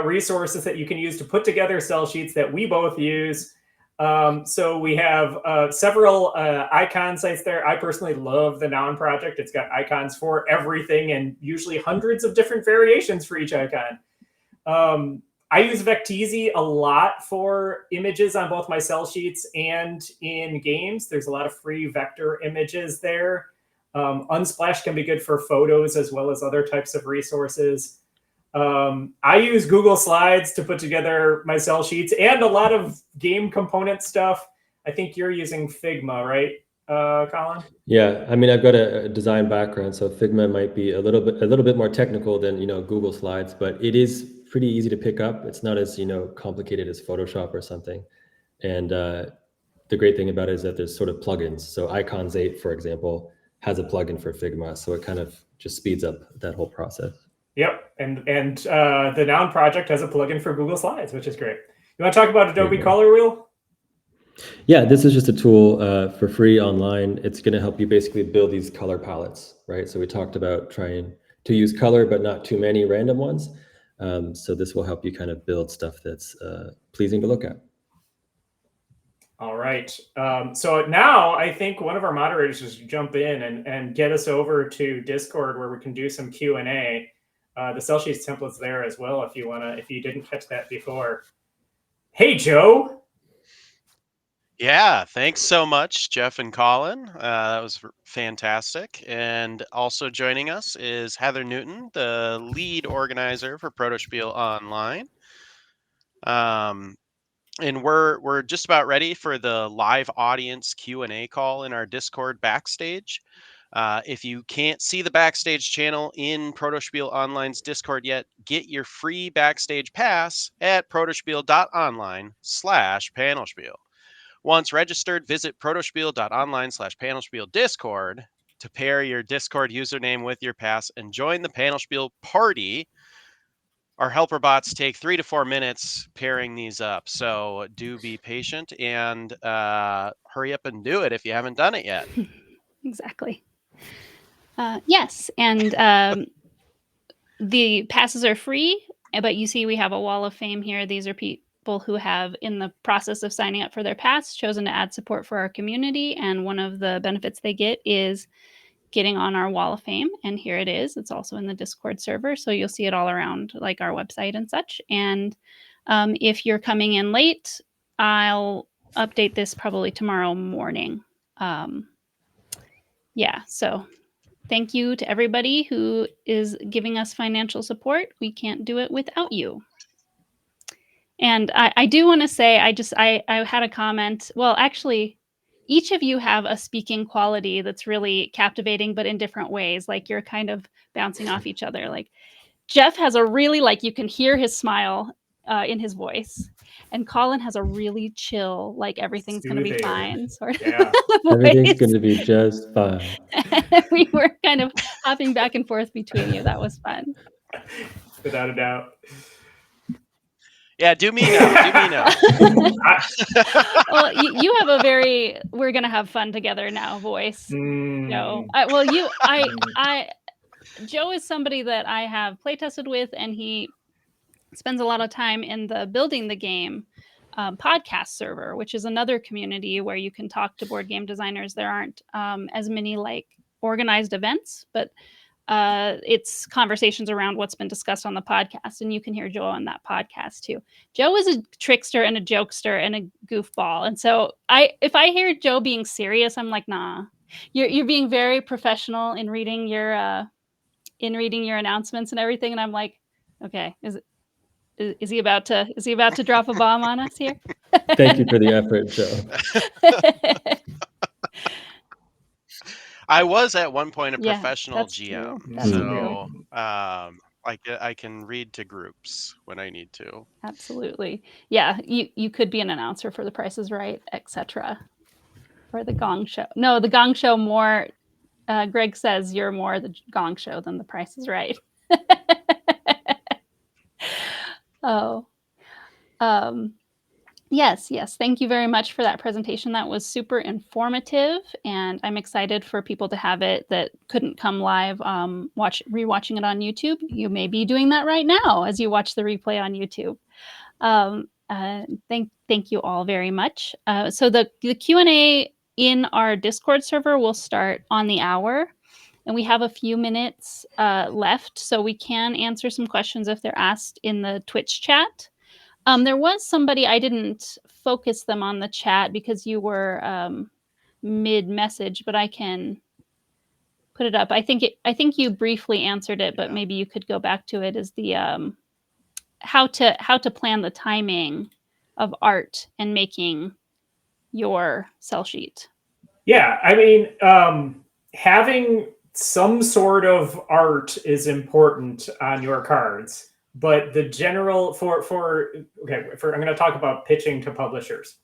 resources that you can use to put together cell sheets that we both use. So we have several icon sites there. I personally love the Noun project. It's got icons for everything and usually hundreds of different variations for each icon. I use Vecteezy a lot for images on both my cell sheets and in games. There's a lot of free vector images there. Unsplash can be good for photos as well as other types of resources. I use Google Slides to put together my cell sheets and a lot of game component stuff. I think you're using Figma, right, Colin? Yeah, I mean, I've got a design background, so Figma might be a little bit more technical than Google Slides, but it is pretty easy to pick up. It's not as complicated as Photoshop or something. And the great thing about it is that there's sort of plugins. So Icons 8, for example, has a plugin for Figma, so it kind of just speeds up that whole process. Yep, and the Noun project has a plugin for Google Slides, which is great. You want to talk about Adobe Color Wheel? Yeah, this is just a tool for free online. It's going to help you basically build these color palettes, right? So we talked about trying to use color, but not too many random ones. So this will help you kind of build stuff that's pleasing to look at. All right. So now I think one of our moderators should jump in and get us over to Discord where we can do some Q&A. The cell sheets template's there as well if you didn't catch that before. Hey, Joe. Yeah, thanks so much, Jeff and Colin. That was fantastic. And also joining us is Heather Newton, the lead organizer for Protospiel Online. And we're just about ready for the live audience Q&A call in our Discord backstage. If you can't see the Backstage channel in Protospiel Online's Discord yet, get your free Backstage pass at protospiel.online/panelspiel. Once registered, visit protospiel.online/panelspiel Discord to pair your Discord username with your pass and join the Panelspiel party. Our helper bots take 3 to 4 minutes pairing these up, so do be patient and hurry up and do it if you haven't done it yet. Exactly. Yes, and the passes are free, but you see we have a wall of fame here. These are people who have, in the process of signing up for their pass, chosen to add support for our community, and one of the benefits they get is getting on our wall of fame. And here it is. It's also in the Discord server, so you'll see it all around like our website and such. And if you're coming in late, I'll update this probably tomorrow morning. Yeah, so thank you to everybody who is giving us financial support. We can't do it without you. And I do want to say, I had a comment. Well, actually, each of you have a speaking quality that's really captivating, but in different ways. Like you're kind of bouncing off each other. Like Jeff has a really, like, you can hear his smile in his voice. And Colin has a really chill, like everything's going to be fine sort of Everything's going to be just fine. We were kind of hopping back and forth between you. That was fun. Without a doubt. Yeah, do me now. Do me now. Well, you have a very "we're gonna have fun together now" voice, Joe. Joe is somebody that I have play tested with, and he spends a lot of time in the Building the Game podcast server, which is another community where you can talk to board game designers. There aren't as many like organized events, but it's conversations around what's been discussed on the podcast, and you can hear Joe on that podcast too. Joe is a trickster and a jokester and a goofball, and so if I hear Joe being serious, I'm like, nah. You're being very professional in reading your announcements and everything, and I'm like, okay, is he about to drop a bomb on us here? Thank you for the effort, Joe. I was at one point a Yeah, professional that's GM, true. That's so I can read to groups when I need to. Absolutely. Yeah, you could be an announcer for The Price is Right, etc. Or The Gong Show. No, The Gong Show more. Greg says you're more The Gong Show than The Price is Right. Oh. Yes. Thank you very much for that presentation. That was super informative, and I'm excited for people to have it that couldn't come live, rewatching it on YouTube. You may be doing that right now as you watch the replay on YouTube. Thank you all very much. So the Q&A in our Discord server will start on the hour, and we have a few minutes left, so we can answer some questions if they're asked in the Twitch chat. There was somebody, I didn't focus them on the chat because you were mid-message, but I can put it up. I think you briefly answered it, but maybe you could go back to it. Is the how to plan the timing of art and making your sell sheet. Yeah, I mean, having some sort of art is important on your cards. But the general I'm going to talk about pitching to publishers.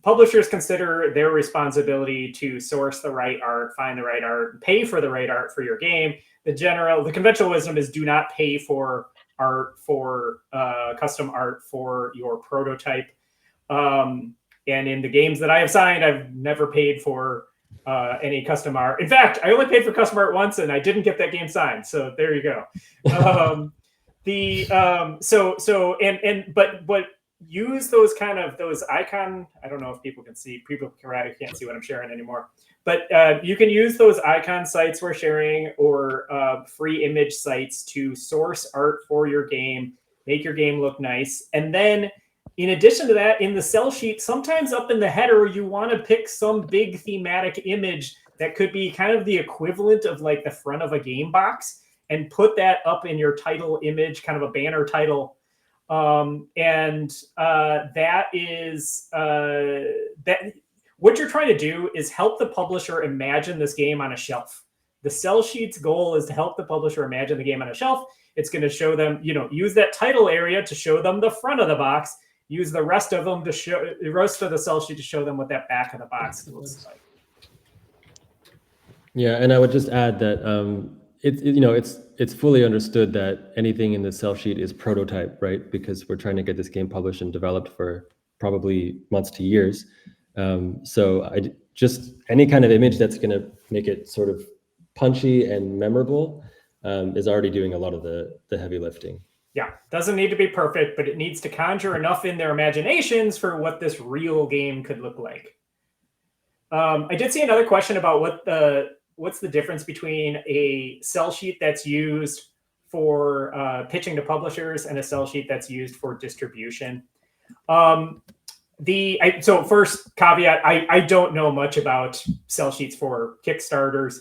Publishers consider their responsibility to source the right art, find the right art, pay for the right art for your game. The conventional wisdom is do not pay for art for custom art for your prototype. And in the games that I have signed, I've never paid for any custom art. In fact, I only paid for custom art once, and I didn't get that game signed. So there you go. But use those icon. I don't know if people can see. People can't see what I'm sharing anymore. But you can use those icon sites we're sharing or free image sites to source art for your game, make your game look nice, and then in addition to that, in the sell sheet, sometimes up in the header, you want to pick some big thematic image that could be kind of the equivalent of like the front of a game box, and put that up in your title image, kind of a banner title. That is that what you're trying to do is help the publisher imagine this game on a shelf. The sell sheet's goal is to help the publisher imagine the game on a shelf. It's going to show them, use that title area to show them the front of the box, use the rest of them to show the rest of the sell sheet to show them what that back of the box looks like. Yeah, and I would just add that it's fully understood that anything in the sell sheet is prototype, right? Because we're trying to get this game published and developed for probably months to years. So just any kind of image that's going to make it sort of punchy and memorable is already doing a lot of the heavy lifting. Yeah, doesn't need to be perfect, but it needs to conjure enough in their imaginations for what this real game could look like. I did see another question about what's the difference between a sell sheet that's used for pitching to publishers and a sell sheet that's used for distribution. So first caveat, I don't know much about sell sheets for Kickstarters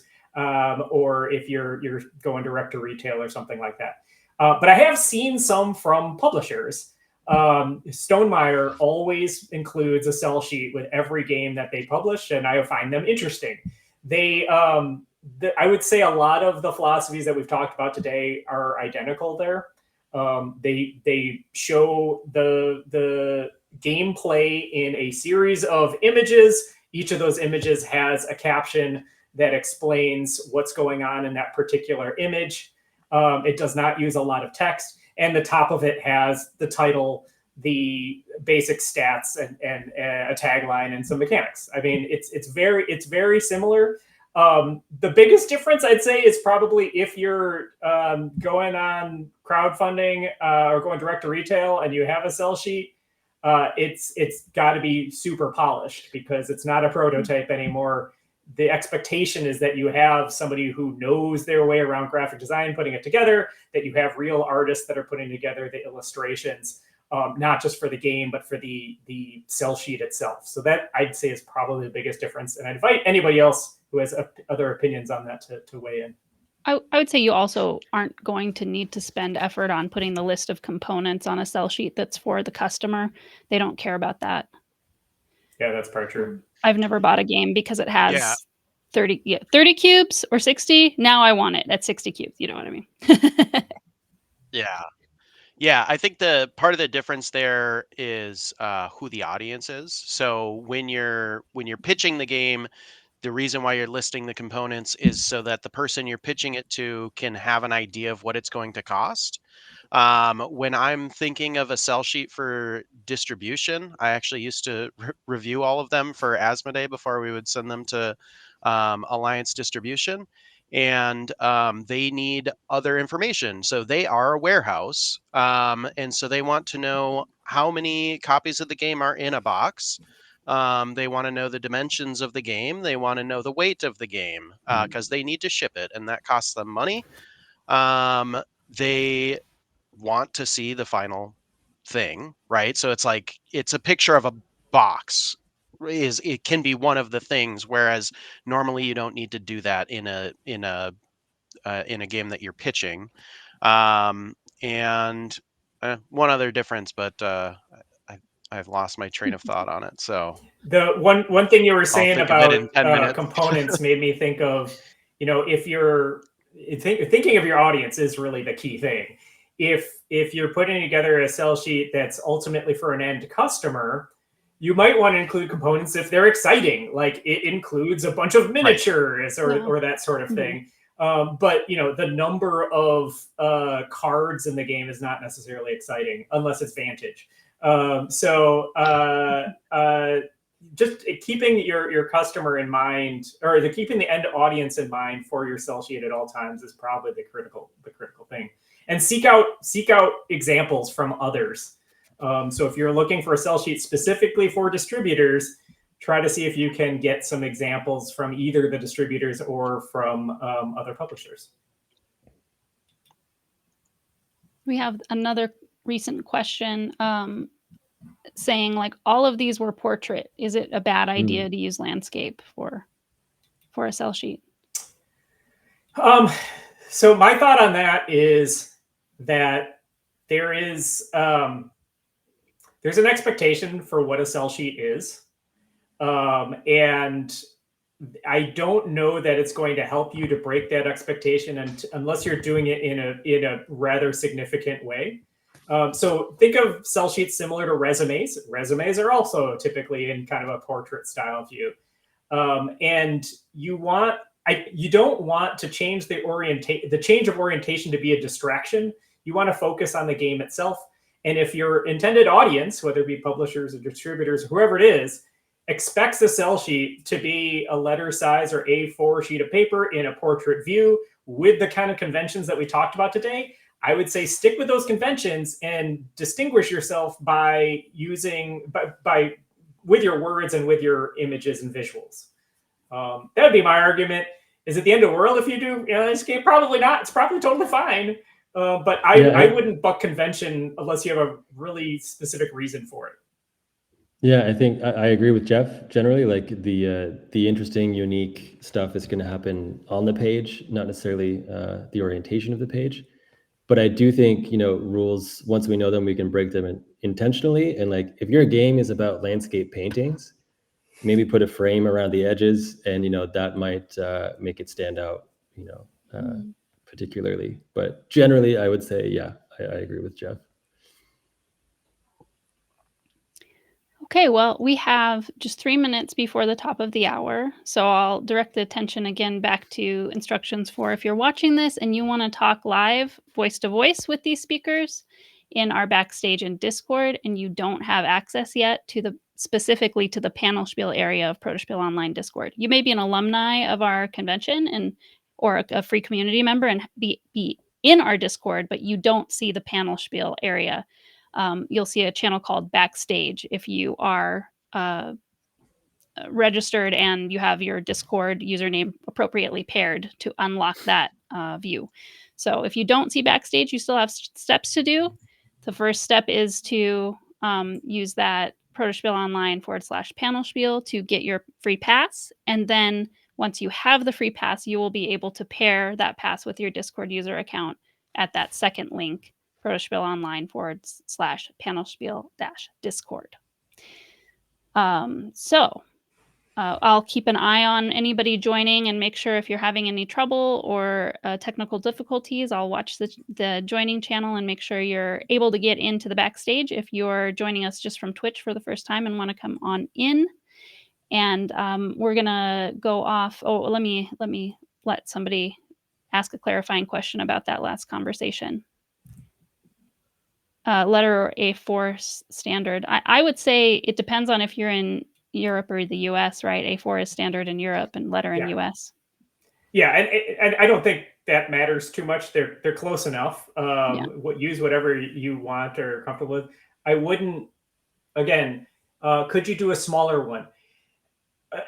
or if you're going direct to retail or something like that. But I have seen some from publishers. Stonemaier always includes a sell sheet with every game that they publish, and I find them interesting. I would say a lot of the philosophies that we've talked about today are identical there. They show the gameplay in a series of images. Each of those images has a caption that explains what's going on in that particular image. It does not use a lot of text, and the top of it has the title, the basic stats, and a tagline and some mechanics. I mean, it's very similar. The biggest difference I'd say is probably if you're going on crowdfunding or going direct to retail and you have a sell sheet, it's got to be super polished because it's not a prototype anymore. The expectation is that you have somebody who knows their way around graphic design, putting it together, that you have real artists that are putting together the illustrations, not just for the game, but for the sell sheet itself. So that I'd say is probably the biggest difference. And I'd invite anybody else who has other opinions on that to weigh in. I would say you also aren't going to need to spend effort on putting the list of components on a sell sheet that's for the customer. They don't care about that. Yeah, that's probably true. I've never bought a game because it has 30 cubes or 60. Now I want it at 60 cubes. You know what I mean? Yeah, I think the part of the difference there is who the audience is. So when you're pitching the game, the reason why you're listing the components is so that the person you're pitching it to can have an idea of what it's going to cost. When I'm thinking of a sell sheet for distribution, I actually used to review all of them for Asmodee before we would send them to Alliance Distribution. And they need other information. So they are a warehouse. And so they want to know how many copies of the game are in a box. They want to know the dimensions of the game. They want to know the weight of the game because they need to ship it, and that costs them money. They want to see the final thing, right? So it's like it's a picture of a box. It can be one of the things, whereas normally you don't need to do that in a game that you're pitching. And one other difference, but I've lost my train of thought on it. So the one thing you were saying about components made me think of, if you're thinking of your audience is really the key thing. If you're putting together a sell sheet that's ultimately for an end customer, you might want to include components if they're exciting, like it includes a bunch of miniatures or that sort of thing. But the number of cards in the game is not necessarily exciting unless it's Vantage. Just keeping your customer in mind, or keeping the end audience in mind for your sell sheet at all times is probably the critical thing. And seek out examples from others. So if you're looking for a sell sheet specifically for distributors, try to see if you can get some examples from either the distributors or from other publishers. We have another recent question saying, like, all of these were portrait. Is it a bad idea to use landscape for a sell sheet? So my thought on that is that there's an expectation for what a sell sheet is. And I don't know that it's going to help you to break that expectation unless you're doing it in a rather significant way. So think of cell sheets similar to resumes. Resumes are also typically in kind of a portrait style view, and you don't want to change the change of orientation to be a distraction. You want to focus on the game itself. And if your intended audience, whether it be publishers or distributors, whoever it is, expects a cell sheet to be a letter size or A4 sheet of paper in a portrait view with the kind of conventions that we talked about today, I would say stick with those conventions and distinguish yourself by using by with your words and with your images and visuals. That would be my argument. Is it the end of the world if you do landscape? Probably not. It's probably totally fine. But I wouldn't buck convention unless you have a really specific reason for it. Yeah, I think I agree with Jeff. Generally, like the interesting, unique stuff is going to happen on the page, not necessarily the orientation of the page. But I do think, rules, once we know them, we can break them intentionally. And like, if your game is about landscape paintings, maybe put a frame around the edges, and that might make it stand out, particularly. But generally, I would say, yeah, I agree with Jeff. Okay, well, we have just 3 minutes before the top of the hour, so I'll direct the attention again back to instructions for if you're watching this and you want to talk live, voice to voice with these speakers in our backstage and Discord, and you don't have access yet to specifically to the panel spiel area of Protospiel Online Discord. You may be an alumni of our convention or a free community member and be in our Discord, but you don't see the panel spiel area. You'll see a channel called Backstage if you are registered and you have your Discord username appropriately paired to unlock that view. So if you don't see Backstage, you still have steps to do. The first step is to use that Protospiel Online /panel spiel to get your free pass. And then once you have the free pass, you will be able to pair that pass with your Discord user account at that second link, Protospiel Online /panel spiel -Discord. I'll keep an eye on anybody joining and make sure if you're having any trouble or technical difficulties, I'll watch the joining channel and make sure you're able to get into the backstage if you're joining us just from Twitch for the first time and want to come on in. And we're gonna go off. Oh, let me let somebody ask a clarifying question about that last conversation. Letter or A4 standard. I would say it depends on if you're in Europe or the US, right? A4 is standard in Europe and letter in US. Yeah, and I don't think that matters too much. They're close enough. Use whatever you want or are comfortable with. I wouldn't. Again, could you do a smaller one?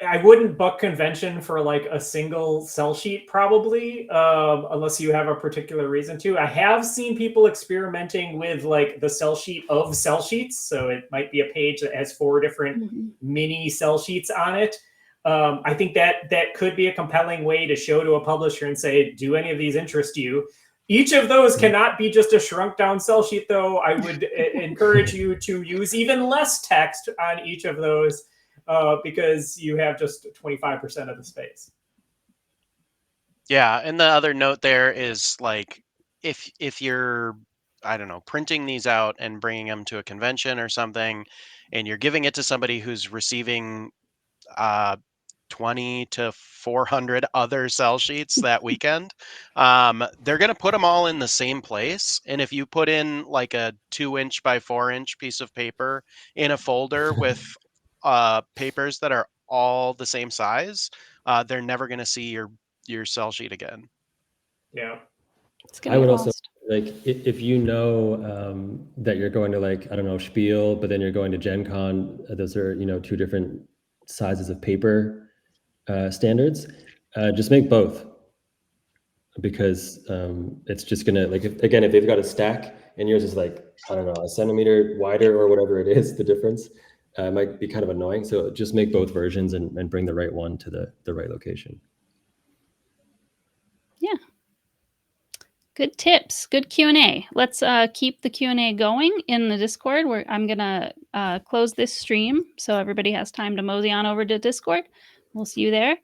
I wouldn't buck convention for like a single cell sheet, probably, unless you have a particular reason to. I have seen people experimenting with like the cell sheet of cell sheets. So it might be a page that has 4 different mini cell sheets on it. I think that could be a compelling way to show to a publisher and say, do any of these interest you? Each of those cannot be just a shrunk down cell sheet, though. I would encourage you to use even less text on each of those. Because you have just 25% of the space. Yeah, and the other note there is like if you're, I don't know, printing these out and bringing them to a convention or something, and you're giving it to somebody who's receiving 20 to 400 other cell sheets that weekend, they're going to put them all in the same place. And if you put in like a 2-inch by 4-inch piece of paper in a folder with papers that are all the same size, they're never going to see your cell sheet again. Yeah. I would also, like, if you know that you're going to, like, I don't know, Spiel, but then you're going to Gen Con, those are, 2 different sizes of paper standards, just make both. Because it's just gonna, like, if they've got a stack and yours is like, I don't know, a centimeter wider or whatever it is, the difference might be kind of annoying. So just make both versions and bring the right one to the right location. Yeah. Good tips. Good Q&A. Let's keep the Q&A going in the Discord where I'm going to close this stream so everybody has time to mosey on over to Discord. We'll see you there.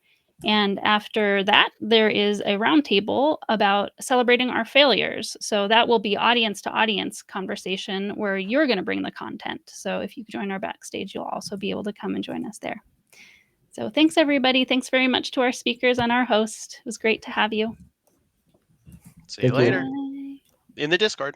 And after that, there is a roundtable about celebrating our failures. So that will be audience to audience conversation where you're going to bring the content. So if you join our backstage, you'll also be able to come and join us there. So thanks, everybody. Thanks very much to our speakers and our host. It was great to have you. See you Thank you. later Bye. in the Discord.